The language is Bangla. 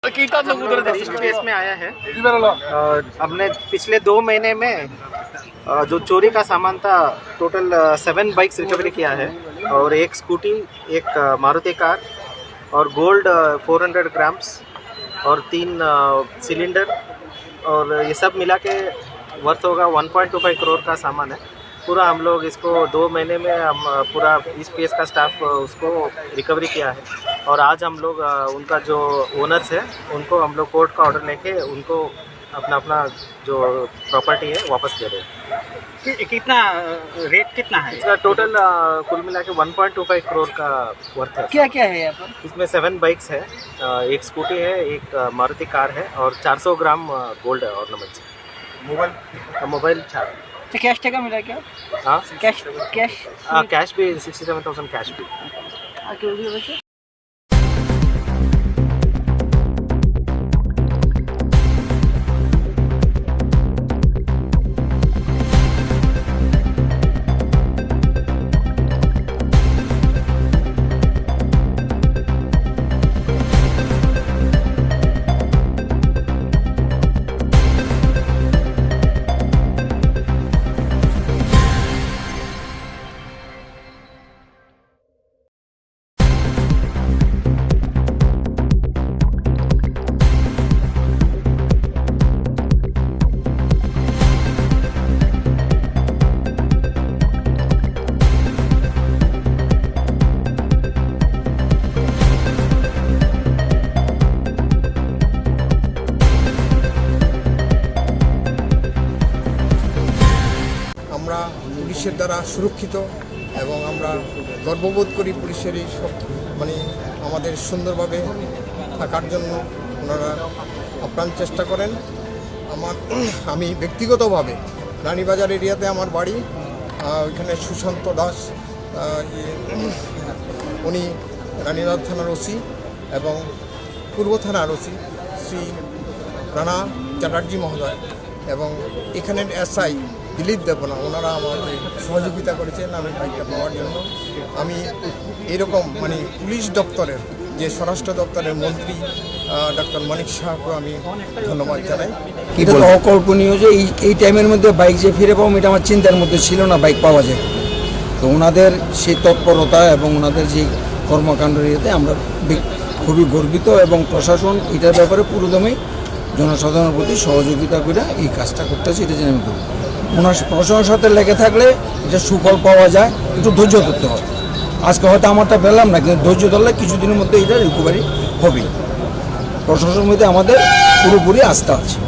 केस में आया है। हमने पिछले 2 महीने में जो चोरी का सामान था टोटल 7 बाइक्स रिकवरी किया है और एक स्कूटी, एक मारुति कार और गोल्ड 400 ग्राम्स और 3 सिलेंडर और ये सब मिला के वर्थ होगा 1.25 करोड़ का सामान है। पूरा हम लोग इसको 2 महीने में हम पूरा इस केस का स्टाफ उसको रिकवरी किया है और आज हम लोग उनका जो ओनर्स है उनको हम लोग कोर्ट का ऑर्डर लेके उनको अपना जो प्रॉपर्टी है वापस दे रहे हैं। कितना रेट कितना है इसका टोटल कुल मिला के 1.25 करोड़ का वर्थ है। क्या क्या है यहाँ पर? इसमें 7 बाइक्स है, एक स्कूटी है, एक मारुति कार है और 400 ग्राम गोल्ड ऑर्नामेंट्स है। मोबाइल 4। तो कैश टका मिला क्या? हाँ कैश कैश भी 67,000 कैश भी। আমরা পুলিশের দ্বারা সুরক্ষিত এবং আমরা গর্ববোধ করি পুলিশের এই মানে আমাদের সুন্দরভাবে থাকার জন্য ওনারা আপ্রাণ চেষ্টা করেন। আমি ব্যক্তিগতভাবে রানীবাজার এরিয়াতে আমার বাড়ি, ওইখানে সুশান্ত দাস উনি রানীবাজার থানার ওসি এবং পূর্ব থানার ওসি শ্রী রানা চ্যাটার্জি মহোদয় এবং এখানের এসআই দিলীপ দেবনা ওনারা আমাকে সহযোগিতা করেছেন আমি বাইকটা পাওয়ার জন্য। আমি এরকম মানে পুলিশ দপ্তরের যে স্বরাষ্ট্র দপ্তরের মন্ত্রী ডক্টর মানিক শাহকে আমি ধন্যবাদ জানাই। এটা তো অকল্পনীয় যে এই টাইমের মধ্যে বাইক যে ফিরে পাবো এটা আমার চিন্তার মধ্যে ছিল না, বাইক পাওয়া যায়। তো ওনাদের সেই তৎপরতা এবং ওনাদের যে কর্মকাণ্ড ইয়েতে আমরা খুবই গর্বিত এবং প্রশাসন এটার ব্যাপারে পুরোদমে জনসাধারণের প্রতি সহযোগিতা করে এই কাজটা করতেছে, এটা জেনে আমি করব। ওনার প্রশাসনের সাথে লেগে থাকলে এটা সুফল পাওয়া যায়, একটু ধৈর্য ধরতে হবে। আজকে হয়তো আমারটা পেলাম না, কিন্তু ধৈর্য ধরলে কিছুদিনের মধ্যে এটা রিকভারি হবেই। প্রশাসনের মধ্যে আমাদের পুরোপুরি আস্থা আছে।